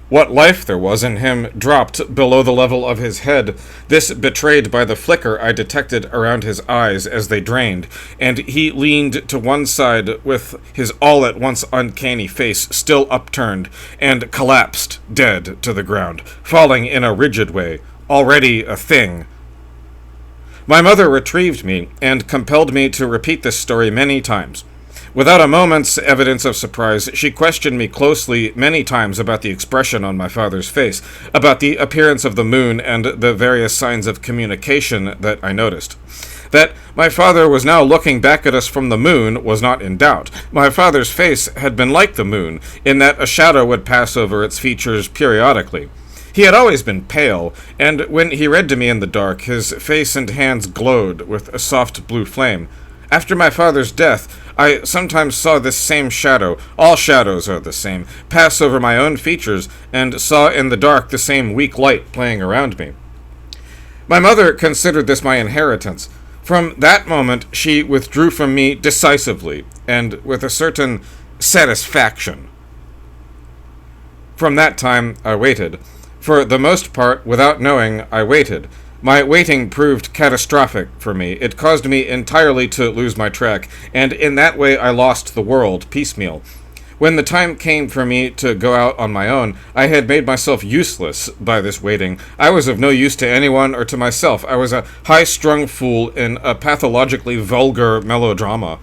Speaker 1: what life there was in him dropped below the level of his head, this betrayed by the flicker I detected around his eyes as they drained, and he leaned to one side with his all-at-once uncanny face still upturned, and collapsed dead to the ground, falling in a rigid way, already a thing. My mother retrieved me, and compelled me to repeat this story many times. Without a moment's evidence of surprise, she questioned me closely many times about the expression on my father's face, about the appearance of the moon, and the various signs of communication that I noticed. That my father was now looking back at us from the moon was not in doubt. My father's face had been like the moon, in that a shadow would pass over its features periodically. He had always been pale, and when he read to me in the dark, his face and hands glowed with a soft blue flame. After my father's death, I sometimes saw this same shadow, all shadows are the same, pass over my own features, and saw in the dark the same weak light playing around me. My mother considered this my inheritance. From that moment, she withdrew from me decisively, and with a certain satisfaction. From that time, I waited. For the most part, without knowing, I waited. My waiting proved catastrophic for me. It caused me entirely to lose my track, and in that way I lost the world piecemeal. When the time came for me to go out on my own, I had made myself useless by this waiting. I was of no use to anyone or to myself. I was a high-strung fool in a pathologically vulgar melodrama.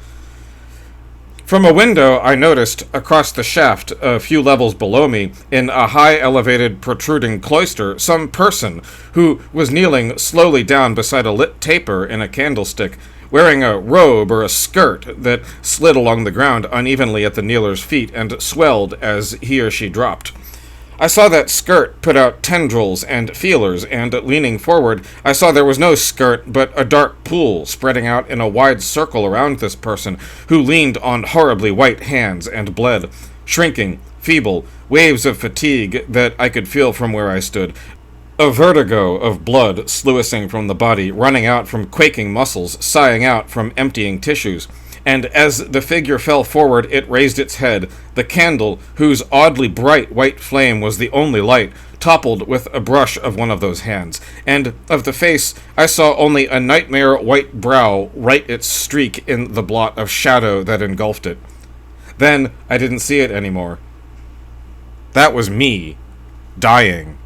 Speaker 1: From a window, I noticed, across the shaft, a few levels below me, in a high-elevated, protruding cloister, some person who was kneeling slowly down beside a lit taper in a candlestick. wearing a robe or a skirt that slid along the ground unevenly at the kneeler's feet and swelled as he or she dropped. I saw that skirt put out tendrils and feelers, and leaning forward, I saw there was no skirt but a dark pool spreading out in a wide circle around this person, who leaned on horribly white hands and bled, shrinking, feeble, waves of fatigue that I could feel from where I stood. A vertigo of blood sluicing from the body, running out from quaking muscles, sighing out from emptying tissues. And as the figure fell forward, it raised its head. The candle, whose oddly bright white flame was the only light, toppled with a brush of one of those hands. And of the face, I saw only a nightmare white brow write its streak in the blot of shadow that engulfed it. Then I didn't see it anymore. That was me, dying.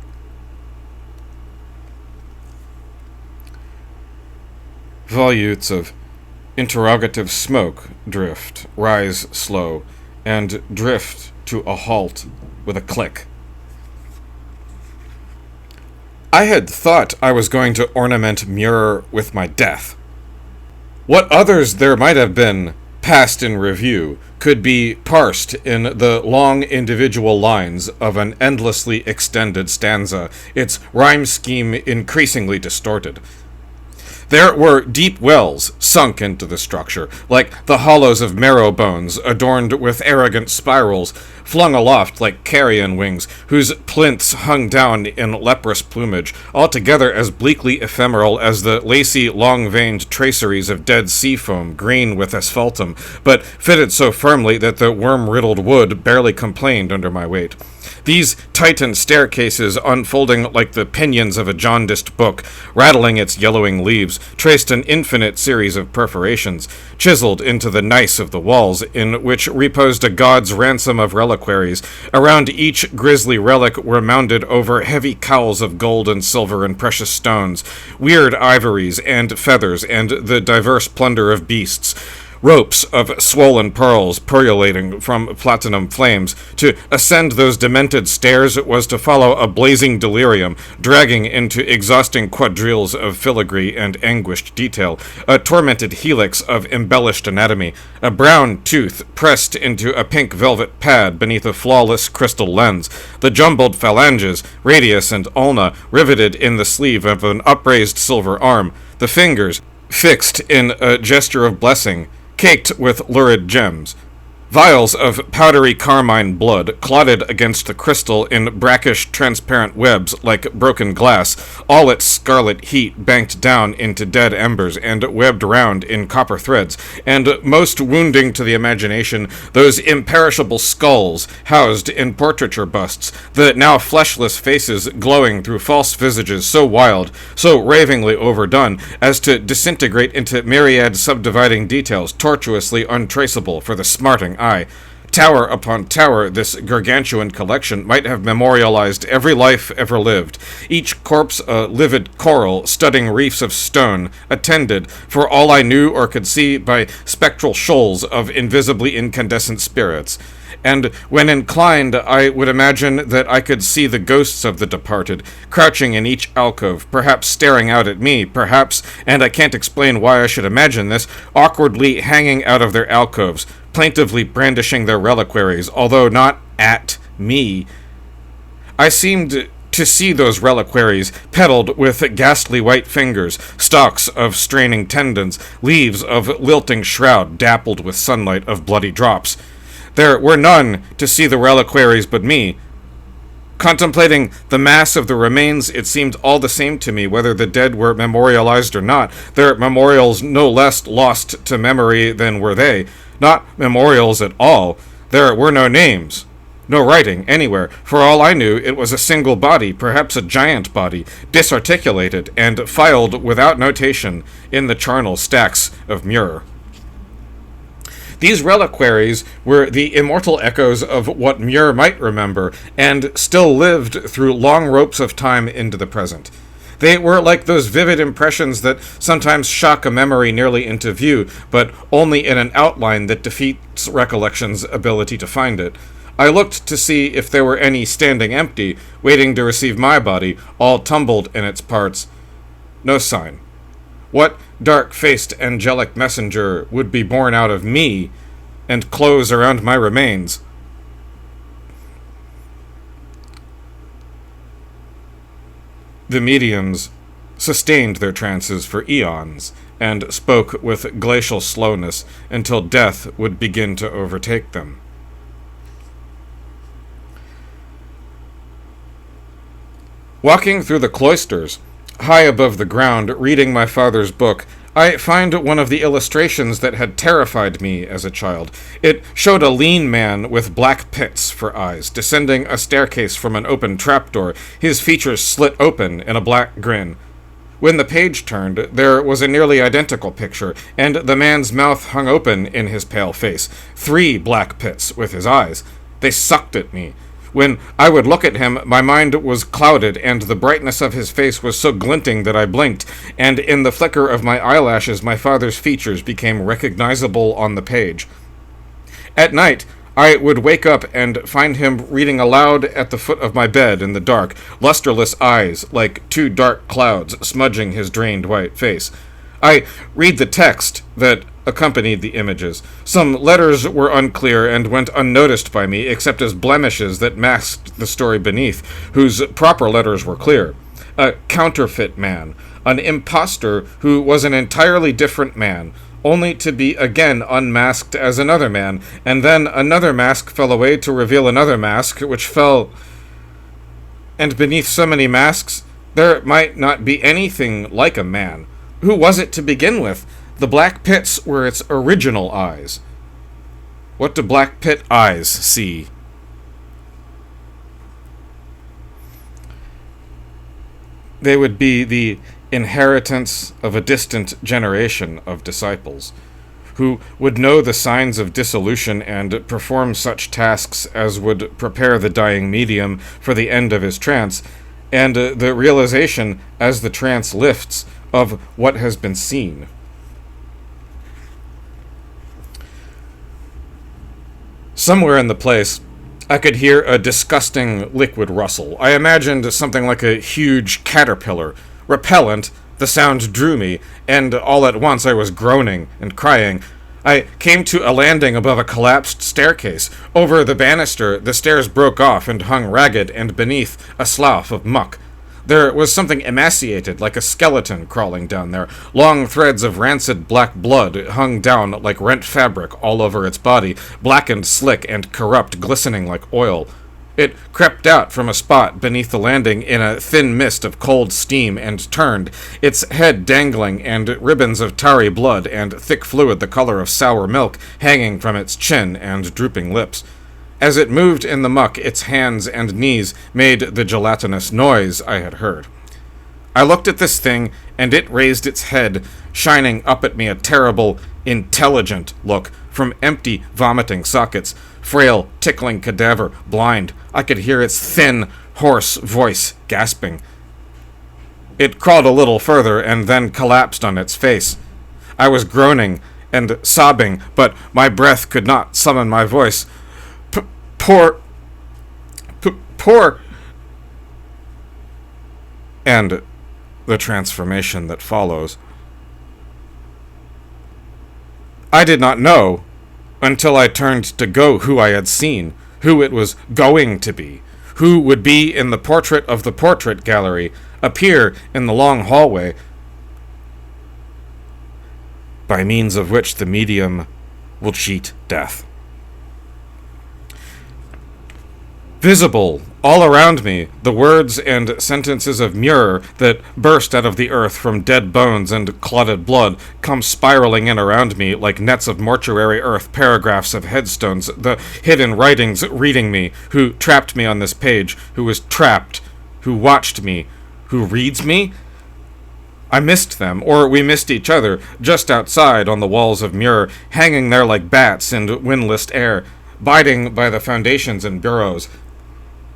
Speaker 1: Volutes of interrogative smoke drift, rise slow, and drift to a halt with a click. I had thought I was going to ornament Muir with my death. What others there might have been, passed in review, could be parsed in the long individual lines of an endlessly extended stanza, its rhyme scheme increasingly distorted. There were deep wells sunk into the structure, like the hollows of marrow bones adorned with arrogant spirals, flung aloft like carrion wings, whose plinths hung down in leprous plumage, altogether as bleakly ephemeral as the lacy, long-veined traceries of dead sea foam, green with asphaltum, but fitted so firmly that the worm-riddled wood barely complained under my weight. These Titan staircases, unfolding like the pinions of a jaundiced book, rattling its yellowing leaves, traced an infinite series of perforations, chiseled into the gneiss of the walls, in which reposed a god's ransom of reliquaries. Around each grisly relic were mounded over heavy cowls of gold and silver and precious stones, weird ivories and feathers, and the diverse plunder of beasts. Ropes of swollen pearls percolating from platinum flames. To ascend those demented stairs was to follow a blazing delirium, dragging into exhausting quadrilles of filigree and anguished detail, a tormented helix of embellished anatomy, a brown tooth pressed into a pink velvet pad beneath a flawless crystal lens, the jumbled phalanges, radius and ulna, riveted in the sleeve of an upraised silver arm, the fingers, fixed in a gesture of blessing, caked with lurid gems. Vials of powdery carmine blood clotted against the crystal in brackish transparent webs like broken glass, all its scarlet heat banked down into dead embers and webbed round in copper threads, and most wounding to the imagination, those imperishable skulls housed in portraiture busts, the now fleshless faces glowing through false visages so wild, so ravingly overdone, as to disintegrate into myriad subdividing details tortuously untraceable for the smarting eye. Tower upon tower, this gargantuan collection might have memorialized every life ever lived, each corpse a livid coral studding reefs of stone, attended, for all I knew or could see, by spectral shoals of invisibly incandescent spirits. And when inclined, I would imagine that I could see the ghosts of the departed, crouching in each alcove, perhaps staring out at me, perhaps, and I can't explain why I should imagine this, awkwardly hanging out of their alcoves, plaintively brandishing their reliquaries, although not at me. I seemed to see those reliquaries peddled with ghastly white fingers, stalks of straining tendons, leaves of lilting shroud dappled with sunlight of bloody drops. There were none to see the reliquaries but me. Contemplating the mass of the remains, it seemed all the same to me whether the dead were memorialized or not, their memorials no less lost to memory than were they. Not memorials at all. There were no names, no writing anywhere. For all I knew, it was a single body, perhaps a giant body, disarticulated and filed without notation in the charnel stacks of Muir. These reliquaries were the immortal echoes of what Muir might remember, and still lived through long ropes of time into the present. They were like those vivid impressions that sometimes shock a memory nearly into view, but only in an outline that defeats recollection's ability to find it. I looked to see if there were any standing empty, waiting to receive my body, all tumbled in its parts. No sign. What dark-faced angelic messenger would be born out of me and close around my remains? The mediums sustained their trances for eons, and spoke with glacial slowness until death would begin to overtake them. Walking through the cloisters, high above the ground, reading my father's book, I find one of the illustrations that had terrified me as a child. It showed a lean man with black pits for eyes, descending a staircase from an open trapdoor, his features slit open in a black grin. When the page turned, there was a nearly identical picture, and the man's mouth hung open in his pale face. 3 black pits with his eyes. They sucked at me. When I would look at him, my mind was clouded, and the brightness of his face was so glinting that I blinked, and in the flicker of my eyelashes my father's features became recognizable on the page. At night, I would wake up and find him reading aloud at the foot of my bed in the dark, lusterless eyes like 2 dark clouds smudging his drained white face. I read the text that accompanied the images. Some letters were unclear and went unnoticed by me, except as blemishes that masked the story beneath, whose proper letters were clear. A counterfeit man, an impostor who was an entirely different man, only to be again unmasked as another man, and then another mask fell away to reveal another mask, which fell... And beneath so many masks, there might not be anything like a man. Who was it to begin with? The black pits were its original eyes. What do black pit eyes see? They would be the inheritance of a distant generation of disciples, who would know the signs of dissolution and perform such tasks as would prepare the dying medium for the end of his trance, and the realization, as the trance lifts, of what has been seen. Somewhere in the place, I could hear a disgusting liquid rustle. I imagined something like a huge caterpillar. Repellent, the sound drew me, and all at once I was groaning and crying. I came to a landing above a collapsed staircase. Over the banister, the stairs broke off and hung ragged, and beneath, a slough of muck. There was something emaciated, like a skeleton, crawling down there. Long threads of rancid black blood hung down like rent fabric all over its body, blackened, slick, and corrupt, glistening like oil. It crept out from a spot beneath the landing in a thin mist of cold steam and turned, its head dangling, and ribbons of tarry blood and thick fluid the color of sour milk hanging from its chin and drooping lips. As it moved in the muck, its hands and knees made the gelatinous noise I had heard. I looked at this thing, and it raised its head, shining up at me a terrible, intelligent look from empty, vomiting sockets. Frail, tickling cadaver, blind. I could hear its thin, hoarse voice gasping. It crawled a little further and then collapsed on its face. I was groaning and sobbing, but my breath could not summon my voice. Poor... And the transformation that follows. I did not know until I turned to go who I had seen, who it was going to be, who would be in the portrait of the portrait gallery, appear in the long hallway, by means of which the medium will cheat death. Visible, all around me, the words and sentences of Muir that burst out of the earth from dead bones and clotted blood come spiraling in around me like nets of mortuary earth, paragraphs of headstones, the hidden writings reading me, who trapped me on this page, who was trapped, who watched me, who reads me. I missed them, or we missed each other, just outside on the walls of Muir, hanging there like bats in windless air, biding by the foundations and bureaus,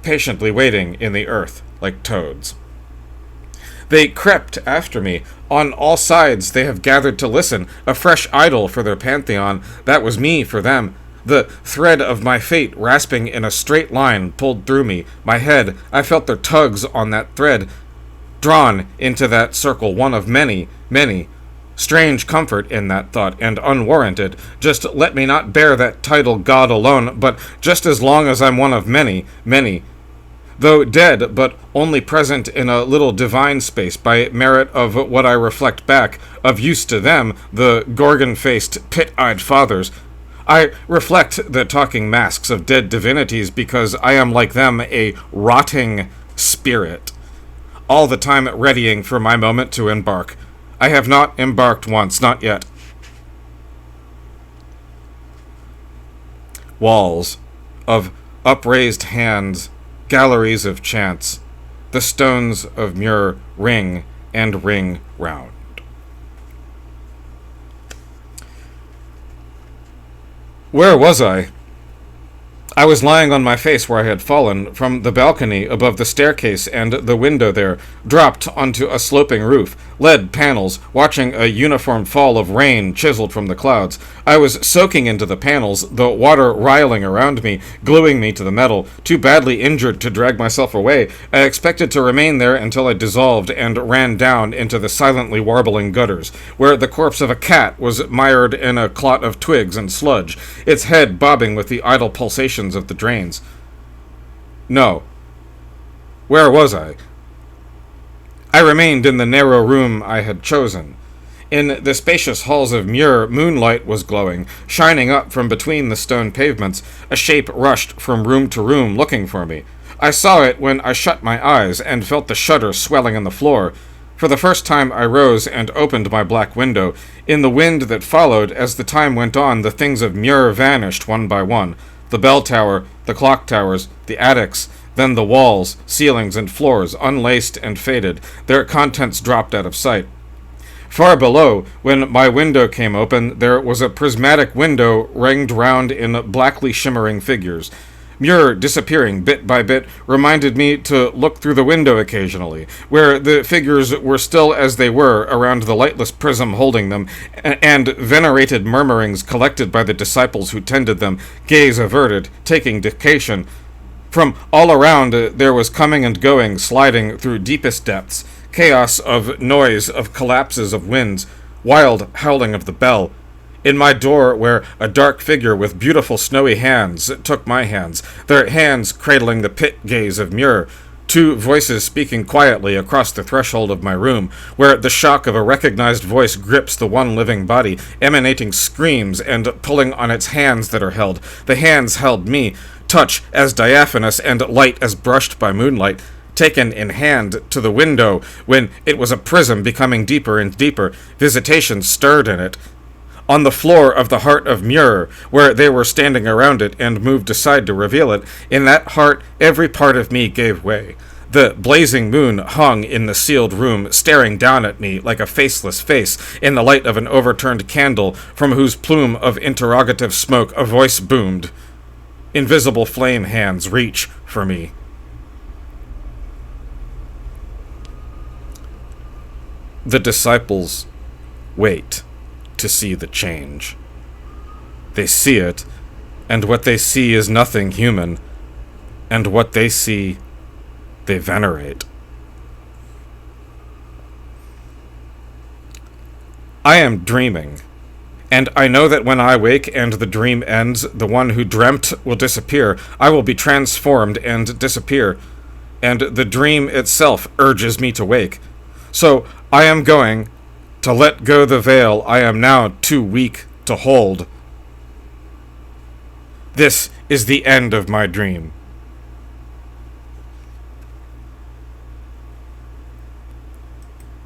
Speaker 1: patiently waiting in the earth like toads. They crept after me. On all sides they have gathered to listen, a fresh idol for their pantheon. That was me for them. The thread of my fate rasping in a straight line pulled through me. My head, I felt their tugs on that thread, drawn into that circle, one of many, many, Strange comfort in that thought, and unwarranted. Just let me not bear that title God alone, but just as long as I'm one of many, many, though dead, but only present in a little divine space by merit of what I reflect back, of use to them, the gorgon-faced, pit-eyed fathers. I reflect the talking masks of dead divinities because I am like them, a rotting spirit, all the time readying for my moment to embark. I have not embarked once, not yet. Walls of upraised hands, galleries of chants, the stones of Muir ring and ring round. Where was I? I was lying on my face where I had fallen, from the balcony above the staircase and the window there, dropped onto a sloping roof, lead panels, watching a uniform fall of rain chiseled from the clouds. I was soaking into the panels, the water riling around me, gluing me to the metal, too badly injured to drag myself away. I expected to remain there until I dissolved and ran down into the silently warbling gutters, where the corpse of a cat was mired in a clot of twigs and sludge, its head bobbing with the idle pulsations of the drains. No. Where was I? I remained in the narrow room I had chosen. In the spacious halls of Muir, moonlight was glowing, shining up from between the stone pavements. A shape rushed from room to room, looking for me. I saw it when I shut my eyes, and felt the shudder swelling in the floor. For the first time I rose and opened my black window. In the wind that followed, as the time went on, the things of Muir vanished one by one. The bell tower, the clock towers, the attics, then the walls, ceilings, and floors, unlaced and faded, their contents dropped out of sight. Far below, when my window came open, there was a prismatic window ringed round in blackly shimmering figures. Muir, disappearing bit by bit, reminded me to look through the window occasionally, where the figures were still as they were around the lightless prism holding them, and venerated murmurings collected by the disciples who tended them, gaze averted, taking dictation. From all around there was coming and going, sliding through deepest depths, chaos of noise, of collapses of winds, wild howling of the bell. In my door, where a dark figure with beautiful snowy hands took my hands, their hands cradling the pit gaze of Muir, two voices speaking quietly across the threshold of my room, where the shock of a recognized voice grips the one living body, emanating screams and pulling on its hands that are held. The hands held me, touch as diaphanous and light as brushed by moonlight, taken in hand to the window when it was a prism becoming deeper and deeper. Visitation stirred in it. On the floor of the heart of Muir, where they were standing around it and moved aside to reveal it, in that heart every part of me gave way. The blazing moon hung in the sealed room, staring down at me like a faceless face in the light of an overturned candle, from whose plume of interrogative smoke a voice boomed. Invisible flame hands reach for me. The disciples wait to see the change. They see it, and what they see is nothing human, and what they see, they venerate. I am dreaming, and I know that when I wake and the dream ends, the one who dreamt will disappear. I will be transformed and disappear, and the dream itself urges me to wake. So I am going to let go the veil I am now too weak to hold. This is the end of my dream.